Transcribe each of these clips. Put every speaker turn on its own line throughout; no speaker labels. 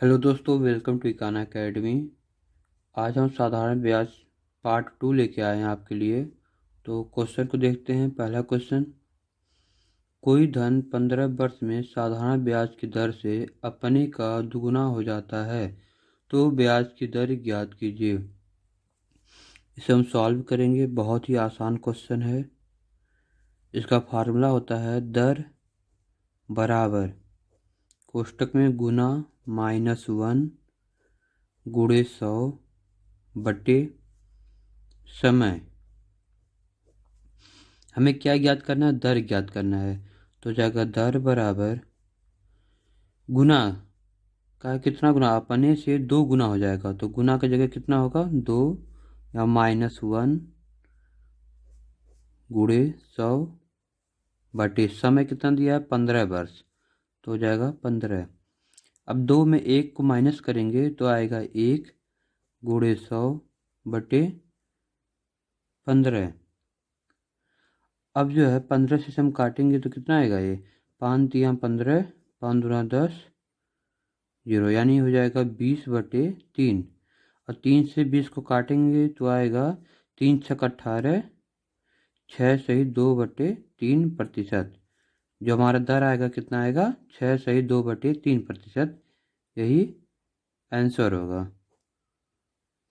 Hello दोस्तों, welcome to Ekana academy. आज हम साधारण ब्याज पार्ट 2 लेके आए हैं आपके लिए। तो क्वेश्चन को देखते हैं। पहला क्वेश्चन, कोई धन 15 वर्ष में साधारण ब्याज की दर से अपने का दुगुना हो जाता है, तो ब्याज की दर ज्ञात कीजिए। इसे हम सॉल्व करेंगे। बहुत ही आसान क्वेश्चन है। इसका फार्मूला होता है दर बराबर कोष्टक में गुना -1 गुणे 100 बटे समय। हमें क्या ज्ञात करना है? दर ज्ञात करना है। तो जाएगा दर बराबर गुना का कितना गुना, अपने से 2 गुना हो जाएगा। तो गुना की जगह कितना होगा? 2 या -1 गुणे 100 बटे समय कितना दिया है? 15 वर्ष। तो हो जाएगा 15। अब 2 में 1 को माइनस करेंगे तो आएगा 1 गुणे 100 बटे 15। अब जो है 15 से हम काटेंगे तो कितना आएगा? ये 5 तिया 15, 5 दूना 10, 0, यानी हो जाएगा 20/3। और 3 से 20 को काटेंगे तो आएगा 3 छक 18, 6 सही 2/3%। जो हमारा दर आएगा कितना आएगा? 6 सही 2/3%। यही आंसर होगा।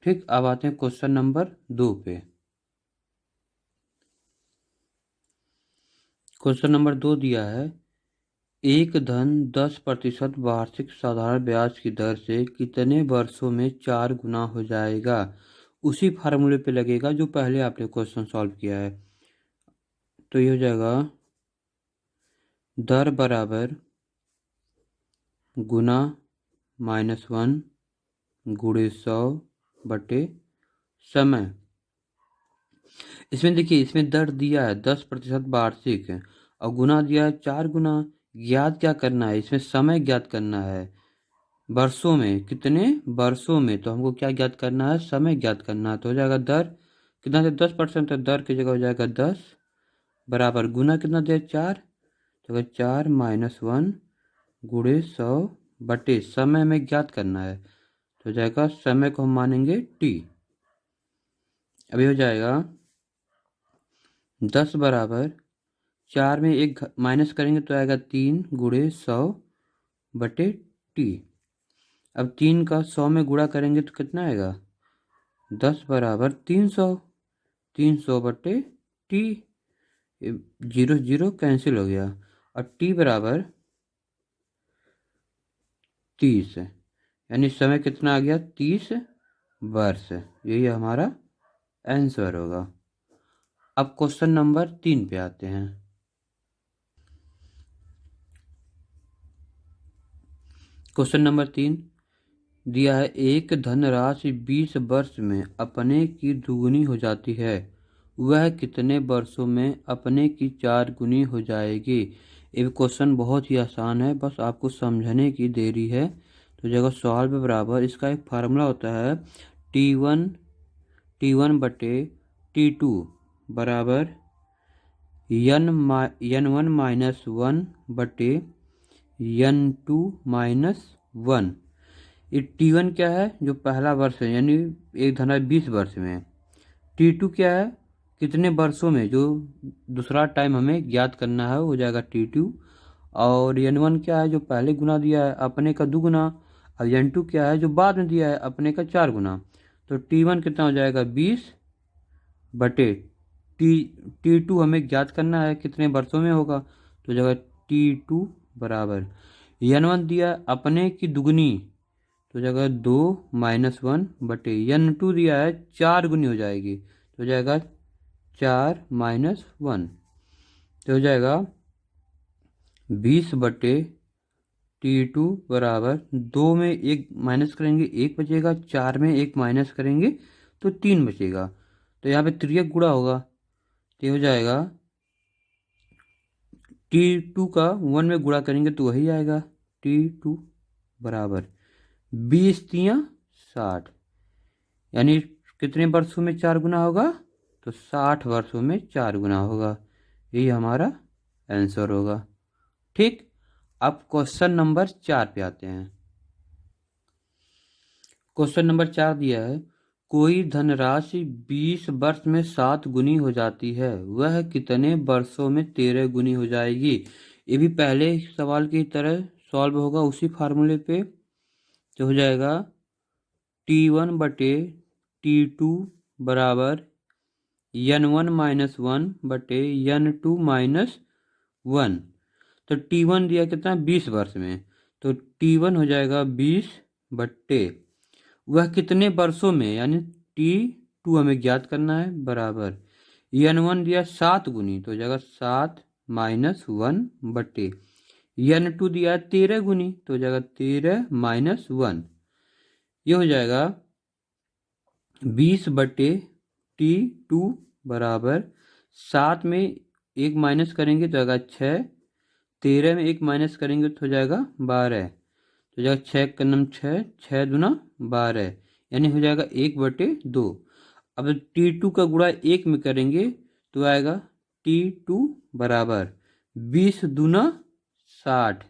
ठीक, अब आते हैं क्वेश्चन नंबर 2 पे। क्वेश्चन नंबर 2 दिया है, एक धन 10% वार्षिक साधारण ब्याज की दर से कितने वर्षों में 4 गुना हो जाएगा? उसी फार्मूले पे लगेगा जो पहले आपने क्वेश्चन सॉल्व किया है। तो ये हो जाएगा दर बराबर गुना -1 गुणे 100 बटे समय। इसमें देखिए, इसमें दर दिया है 10% वार्षिक और गुना दिया है 4 गुना। ज्ञात क्या करना है? इसमें समय ज्ञात करना है। वर्षों में, कितने वर्षों में? तो हमको क्या ज्ञात करना है? समय ज्ञात करना है। तो हो जाएगा दर कितना से 10%, तो दर की जगह हो जाएगा 10 बराबर गुना कितना दिया? 4। तो 4 -1 गुणे 100 बटे समय हमें ज्ञात करना है। तो हो जाएगा समय को हम मानेंगे t। अभी हो जाएगा 10 बराबर 4 में 1 माइनस करेंगे तो आएगा 3 गुणे 100 बटे t। अब 3 का 100 में गुणा करेंगे तो कितना आएगा? 10 बराबर 300, 300 बटे t। 0 0 कैंसिल हो गया और t बराबर 30, यानी समय कितना आ गया? 30 वर्ष। यही हमारा आंसर होगा। अब क्वेश्चन नंबर 3 पे आते हैं। क्वेश्चन नंबर 3 दिया है, एक धनराशि 20 वर्ष में अपने की दुगुनी हो जाती है, वह कितने वर्षों में अपने की 4 गुनी हो जाएगी? ये क्वेश्चन बहुत ही आसान है, बस आपको समझने की देरी है। तो जगह सॉल्व बराबर इसका एक फार्मूला होता है T1 बटे T2 बराबर N1 -1 बटे N2 -1। ये T1 क्या है? जो पहला वर्ष है, यानी एक धन 20 वर्ष में। T2 क्या है? कितने वर्षों में? जो दूसरा टाइम हमें ज्ञात करना है, हो जाएगा T2। और N1 क्या है? जो पहले गुना दिया है, अपने का 2 गुना। और N2 क्या है? जो बाद में दिया है, अपने का 4 गुना। तो T1 कितना हो जाएगा? 20 बटे T2 हमें ज्ञात करना है कितने वर्षों में होगा। तो जगह T2 बराबर N1 दिया अपने की दुगनी, तो जगह 2 -1 बटे N2 दिया है 4 गुनी हो जाएगी, तो जाएगा 4 -1। तो हो जाएगा 20 बटे T2 बराबर 2 में 1 माइनस करेंगे 1 बचेगा, 4 में 1 माइनस करेंगे तो 3 बचेगा। तो यहाँ पे त्रियक गुणा होगा, तो हो जाएगा T2 का 1 में गुणा करेंगे तो वही आएगा। T2 बराबर 20 तिया 60, यानी कितने वर्षों में 4 गुना होगा? तो 60 वर्षों में 4 गुना होगा। यही हमारा आंसर होगा। ठीक, अब क्वेश्चन नंबर 4 पे आते हैं। क्वेश्चन नंबर 4 दिया है, कोई धनराशि 20 वर्ष में 7 गुनी हो जाती है, वह कितने वर्षों में 13 गुनी हो जाएगी। ये भी पहले सवाल की तरह सॉल्व होगा उसी फार्मूले पे। तो हो जाएगा T1 बटे T2 बराबर N1 माइनस 1 बटे N2 माइनस 1। तो T1 दिया कितना 20 वर्ष में, तो T1 हो जाएगा 20 बट्टे वह कितने वर्षों में, यानी T2 हमें ज्ञात करना है, बराबर N1 दिया 7 गुनी, तो हो जाएगा 7 माइनस 1 बट्टे N2 दिया 13 गुनी, तो हो जाएगा 13 माइनस 1। ये हो जाएगा 20 बट्टे T2 बराबर 7 में 1 माइनस करेंगे तो आएगा 6, 13 में 1 माइनस करेंगे तो हो जाएगा 12, तो हो जाएगा 6 का नम 6, 6 दूना 12, यानी हो जाएगा 1/2। अब T2 का गुणा 1 में करेंगे तो आएगा T2 बराबर 20 दूना 60,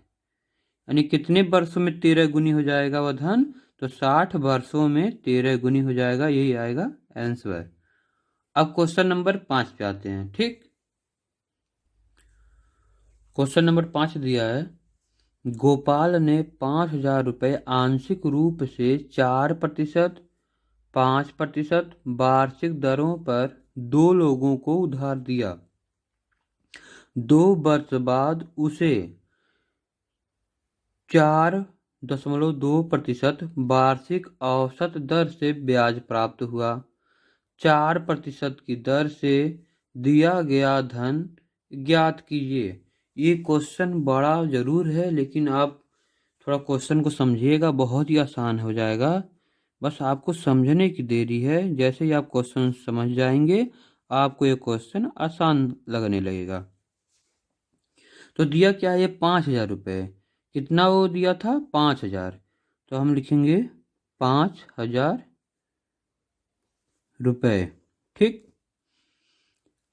यानी कितने वर्षों में 13 गुनी हो जाएगा वह धन, तो 60 वर्षों में 13 गुनी हो जाएगा, यही आएगा आंसर। अब क्वेश्चन नंबर 5 पे आते हैं। ठीक, क्वेश्चन नंबर 5 दिया है, गोपाल ने 5,000 रुपये आंशिक रूप से 4%, 5% वार्षिक दरों पर 2 लोगों को उधार दिया। 2 वर्ष बाद उसे 4.2% वार्षिक औसत दर से ब्याज प्राप्त हुआ। 4% की दर से दिया गया धन ज्ञात कीजिए। ये क्वेश्चन बड़ा जरूर है, लेकिन आप थोड़ा क्वेश्चन को समझिएगा, बहुत ही आसान हो जाएगा। बस आपको समझने की देरी है, जैसे ही आप क्वेश्चन समझ जाएंगे आपको ये क्वेश्चन आसान लगने लगेगा। तो दिया क्या है, ये 5,000 रुपये, कितना वो दिया था 5,000, तो हम लिखेंगे 5,000 रुपये। ठीक,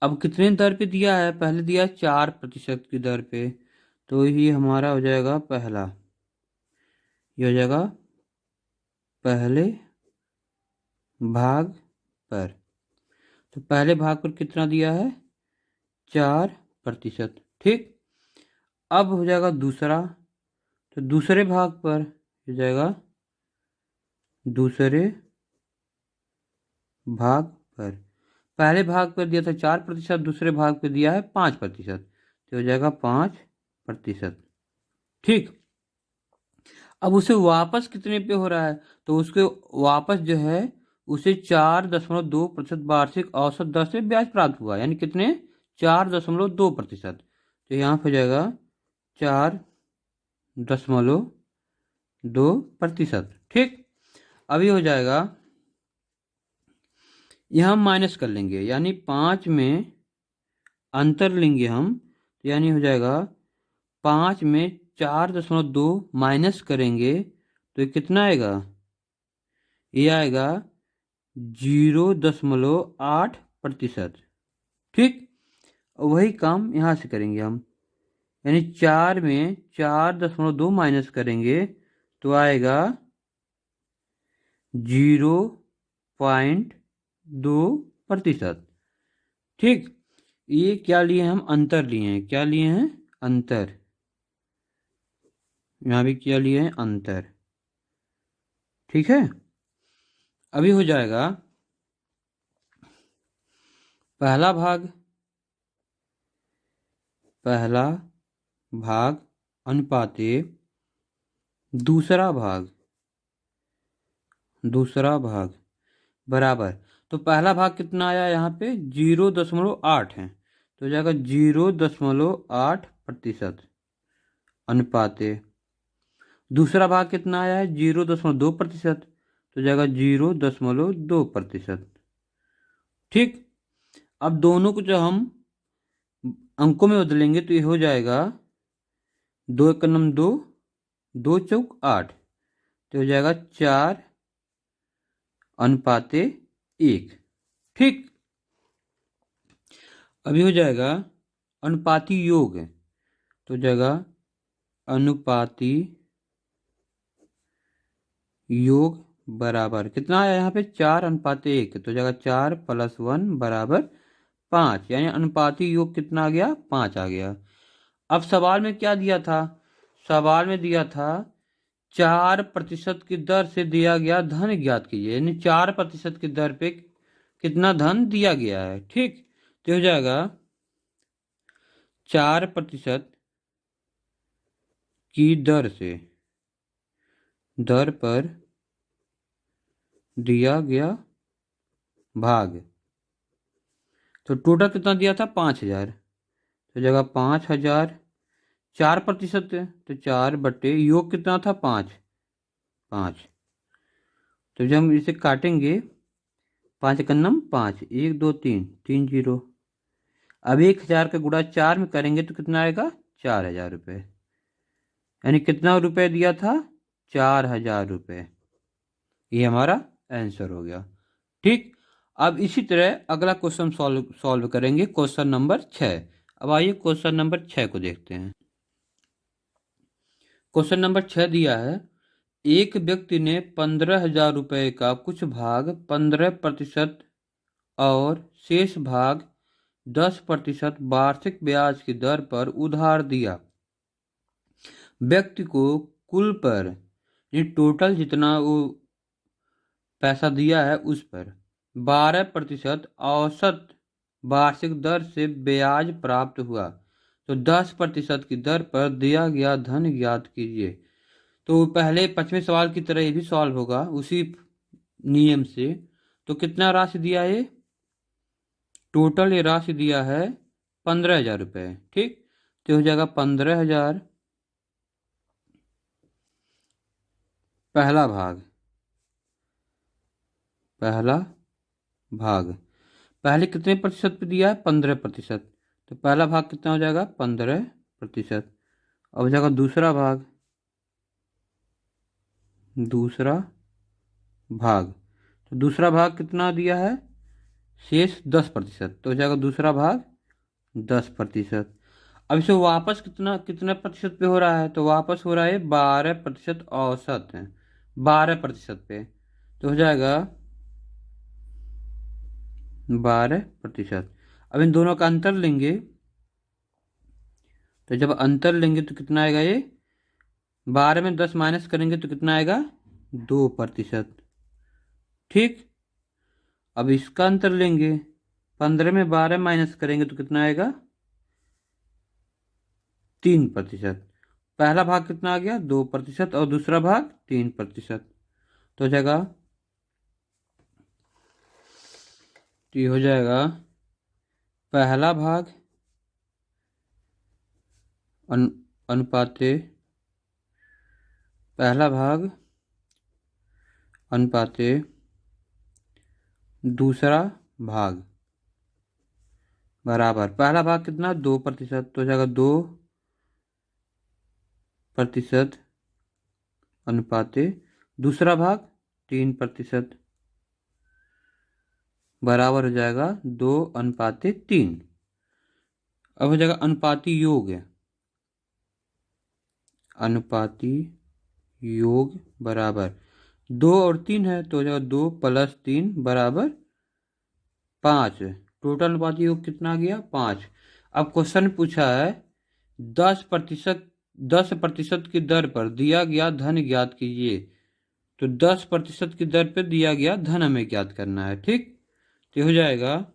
अब कितने दर पे दिया है, पहले दिया 4% की दर पे, तो ये हमारा हो जाएगा पहला, ये हो जाएगा पहले भाग पर। तो पहले भाग पर कितना दिया है 4%। ठीक, अब हो जाएगा दूसरा, तो दूसरे भाग पर हो जाएगा दूसरे भाग पर। पहले भाग पर दिया था 4%, दूसरे भाग पर दिया है 5%, तो हो जाएगा 5%। ठीक, अब उसे वापस कितने पे हो रहा है, तो उसके वापस जो है उसे 4.2% वार्षिक औसत दर से ब्याज प्राप्त हुआ, यानी कितने 4.2%। तो यहाँ पे हो जाएगा 4.2%। ठीक, अभी हो जाएगा, यह हम माइनस कर लेंगे, यानी 5 में अंतर लेंगे हम, तो यानी हो जाएगा 5 में 4.2 माइनस करेंगे तो ये कितना आएगा, ये आएगा 0.8%। ठीक, वही काम यहाँ से करेंगे हम, यानी 4 में 4.2 माइनस करेंगे तो आएगा 0.2%। ठीक, ये क्या लिए हम, अंतर लिए हैं, क्या लिए हैं अंतर, यहाँ भी क्या लिए हैं अंतर। ठीक है, अभी हो जाएगा पहला भाग अनुपाते दूसरा भाग बराबर। तो पहला भाग कितना आया, यहाँ पे 0.8 है, तो हो जाएगा 0.8% अनुपाते। दूसरा भाग कितना आया है 0.2%, तो हो जाएगा 0.2%। ठीक, अब दोनों को जो हम अंकों में बदलेंगे तो ये हो जाएगा 2 एक नम 2, 2 चौक 8, तो हो जाएगा 4:1। ठीक, अभी हो जाएगा अनुपाती योग, तो हो जाएगा अनुपाती योग बराबर कितना आया यहाँ पे 4:1, तो जगह 4 + 1 बराबर 5, यानी अनुपाती योग कितना आ गया 5 आ गया। अब सवाल में क्या दिया था, सवाल में दिया था 4% की दर से दिया गया धन ज्ञात कीजिए, यानी 4% की दर पे कितना धन दिया गया है। ठीक, तो हो जाएगा 4% की दर से, दर पर दिया गया भाग, तो टोटल कितना दिया था 5,000, तो जगह 5,000, 4% है तो 4 बटे योग कितना था 5, 5। तो जब हम इसे काटेंगे 5 कन्नम 5, 1 2 3, 3 0। अब 1,000 का गुणा 4 में करेंगे तो कितना आएगा 4,000 रुपये, यानी कितना रुपए दिया था 4,000 रुपये। ये हमारा आंसर हो गया। ठीक, अब इसी तरह अगला क्वेश्चन सॉल्व करेंगे, क्वेश्चन नंबर 6। अब आइए क्वेश्चन नंबर 6 को देखते हैं। क्वेश्चन नंबर 6 दिया है, एक व्यक्ति ने 15,000 रुपये का कुछ भाग 15% और शेष भाग 10% वार्षिक ब्याज की दर पर उधार दिया। व्यक्ति को कुल पर, ये टोटल जितना वो पैसा दिया है उस पर 12% औसत वार्षिक दर से ब्याज प्राप्त हुआ, तो 10% की दर पर दिया गया धन ज्ञात कीजिए। तो पहले 5वें सवाल की तरह ये भी सॉल्व होगा उसी नियम से। तो कितना राशि दिया है, टोटल ये राशि दिया है 15,000 रुपये। ठीक, तो हो जाएगा 15,000 पहला भाग, पहला भाग पहले कितने प्रतिशत पे दिया है 15%, तो पहला भाग कितना हो जाएगा 15%। अब हो जाएगा दूसरा भाग, दूसरा भाग, तो दूसरा भाग कितना दिया है शेष 10%, तो हो जाएगा दूसरा भाग 10%। अब इसे वापस कितना कितना प्रतिशत पे हो रहा है, तो वापस हो रहा है 12% औसत है, 12% पे, तो हो जाएगा 12%। अब इन दोनों का अंतर लेंगे, तो जब अंतर लेंगे तो कितना आएगा, ये 12 में 10 माइनस करेंगे तो कितना आएगा 2%। ठीक, अब इसका अंतर लेंगे, 15 में 12 माइनस करेंगे तो कितना आएगा 3%। पहला भाग कितना आ गया 2% और दूसरा भाग 3%, तो हो जाएगा, तो ये हो जाएगा पहला भाग अनुपाते, पहला भाग अनुपाते दूसरा भाग बराबर, पहला भाग कितना 2%, तो हो जाएगा 2% अनुपाते दूसरा भाग 3%, बराबर हो जाएगा 2:3। अब हो जाएगा अनुपाती योग है, अनुपाती योग बराबर 2 और 3 है, तो हो जाएगा 2 + 3 बराबर 5। टोटल अनुपाती योग कितना आ गया 5। अब क्वेश्चन पूछा है 10% की दर पर दिया गया धन ज्ञात कीजिए, तो 10% की दर पर दिया गया धन हमें ज्ञात करना है। ठीक, तो हो जाएगा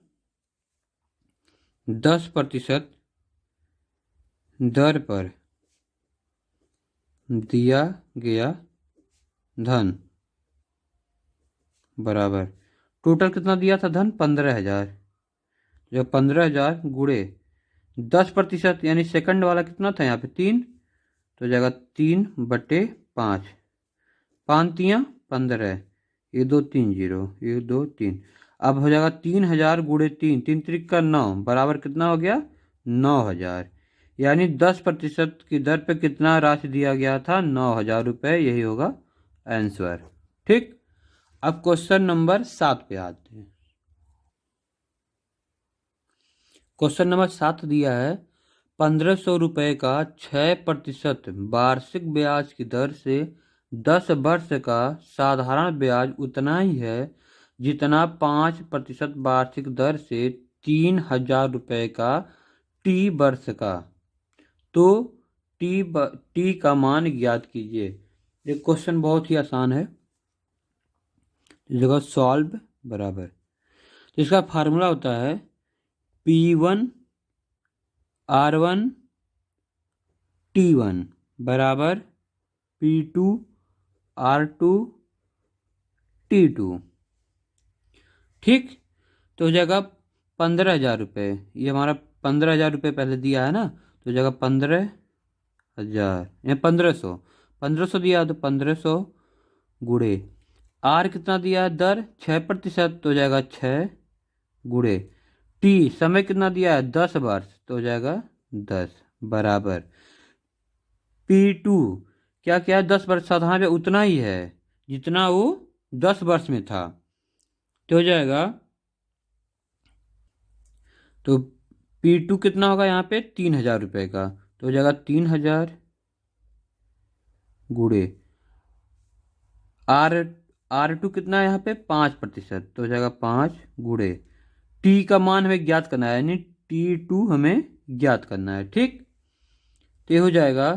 10% दर पर दिया गया धन बराबर टोटल कितना दिया था धन 15,000, जो 15,000 गुणे 10% यानी सेकंड वाला कितना था यहाँ पे 3, तो जाएगा 3/5, 5×3 15, 1 2 3 0, 1 2 3। अब हो जाएगा 3,000 गुणे 3, 3 त्रिक का 9 बराबर कितना हो गया 9,000, यानी 10% की दर पे कितना राशि दिया गया था 9,000 रुपये, यही होगा आंसर। ठीक, अब क्वेश्चन नंबर 7 पे आते हैं। क्वेश्चन नंबर 7 दिया है 1,500 रुपये का 6% वार्षिक ब्याज की दर से 10 वर्ष का साधारण ब्याज उतना ही है जितना 5% वार्षिक दर से 3,000 रुपये का टी वर्ष का। तो टी का मान ज्ञात कीजिए। ये क्वेश्चन बहुत ही आसान है, इस जगह सॉल्व बराबर। तो इसका फार्मूला होता है P1 R1 T1 बराबर P2 R2 T2। ठीक, तो हो जाएगा 15,000 रुपये। ये हमारा 15,000 रुपये पहले दिया है ना, तो हो जाएगा 15,000 या 1500 दिया तो 1500 गुणे आर कितना दिया है दर 6%, तो हो जाएगा 6 गुणे टी समय कितना दिया है 10 वर्ष, तो हो जाएगा 10 बराबर P2 क्या क्या है 10 वर्ष साधारण पे उतना ही है जितना वो 10 वर्ष में था, तो हो जाएगा। तो P2 कितना होगा यहाँ पे 3,000 रुपये का, तो हो जाएगा 3,000 गुणे R2 कितना है यहाँ पे 5%, तो हो जाएगा 5 गुणे टी का मान हमें ज्ञात करना है, यानी T2 हमें ज्ञात करना है। ठीक, तो ये हो जाएगा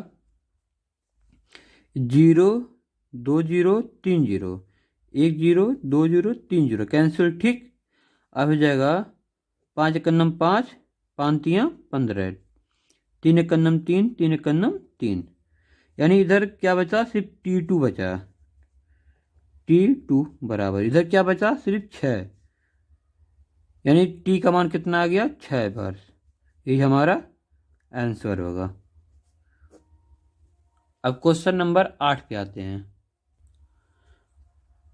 0 2 0 3 0 1 0 2 0 3 0 कैंसिल। ठीक, अब हो जाएगा 5 एकन्नम 5 5 तियाँ 15 3 एकन्नम 3 3 एकन्नम 3, यानी इधर क्या बचा सिर्फ T2 बचा। T2 बराबर इधर क्या बचा सिर्फ 6, यानी टी का मान कितना आ गया 6 वर्ष। यही हमारा आंसर होगा। अब क्वेश्चन नंबर 8 पे आते हैं।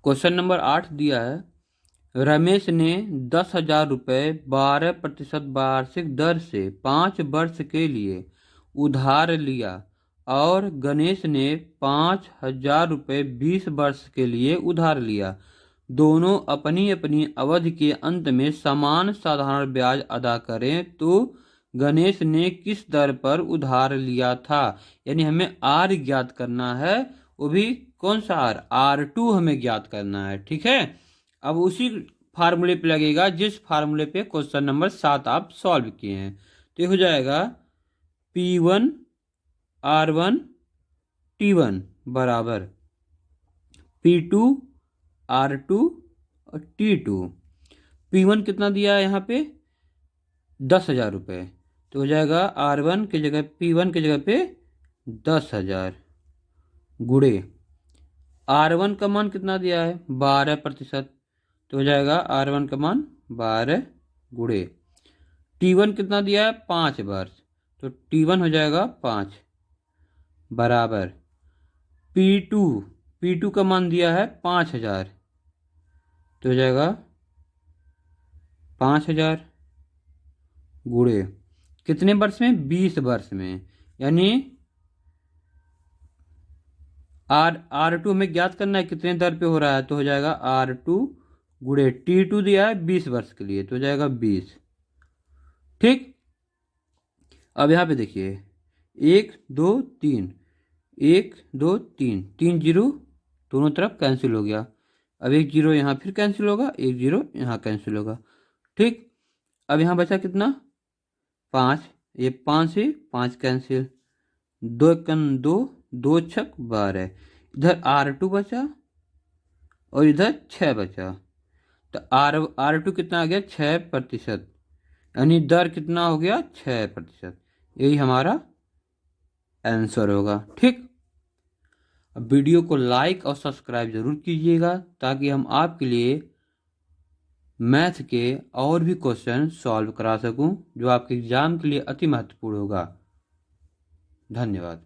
क्वेश्चन नंबर 8 दिया है, रमेश ने 10,000 रुपये 12% वार्षिक दर से 5 वर्ष के लिए उधार लिया और गणेश ने 5,000 रुपये 20 वर्ष के लिए उधार लिया। दोनों अपनी अपनी अवधि के अंत में समान साधारण ब्याज अदा करें तो गणेश ने किस दर पर उधार लिया था। यानी हमें आर ज्ञात करना है, वो भी कौन सा R2 हमें ज्ञात करना है। ठीक है, अब उसी फार्मूले पे लगेगा जिस फार्मूले पे क्वेश्चन नंबर 7 आप सॉल्व किए हैं। तो ये हो जाएगा P1 R1 T1 बराबर P2 R2 और T2। P1 कितना दिया है यहाँ पे 10,000 रुपये, तो हो जाएगा R1 की जगह P1 की जगह पे 10,000 गुणे R1 का मान कितना दिया है 12%, तो हो जाएगा R1 का मान 12 गुणे T1 कितना दिया है 5 वर्ष, तो T1 हो जाएगा 5 बराबर P2 का मान दिया है 5,000, तो हो जाएगा 5,000 गुणे कितने वर्ष में 20 वर्ष में, यानी R2 हमें ज्ञात करना है कितने दर पे हो रहा है, तो हो जाएगा R2 गुणे T2 दिया है 20 वर्ष के लिए, तो हो जाएगा 20। ठीक, अब यहाँ पे देखिए 1 2 3 1 2 3 3 जीरो दोनों तरफ कैंसिल हो गया। अब 1 जीरो यहाँ फिर कैंसिल होगा, 1 जीरो यहाँ कैंसिल होगा। ठीक, अब यहाँ बचा कितना 5, ये 5 से 5 कैंसिल, 2 एकन 2 2 छक 12, इधर R2 बचा और इधर 6 बचा, तो R2 कितना आ गया 6%, यानी दर कितना हो गया 6%। यही हमारा आंसर होगा। ठीक, अब वीडियो को लाइक और सब्सक्राइब जरूर कीजिएगा ताकि हम आपके लिए मैथ के और भी क्वेश्चन सॉल्व करा सकूं जो आपके एग्जाम के लिए अति महत्वपूर्ण होगा। धन्यवाद।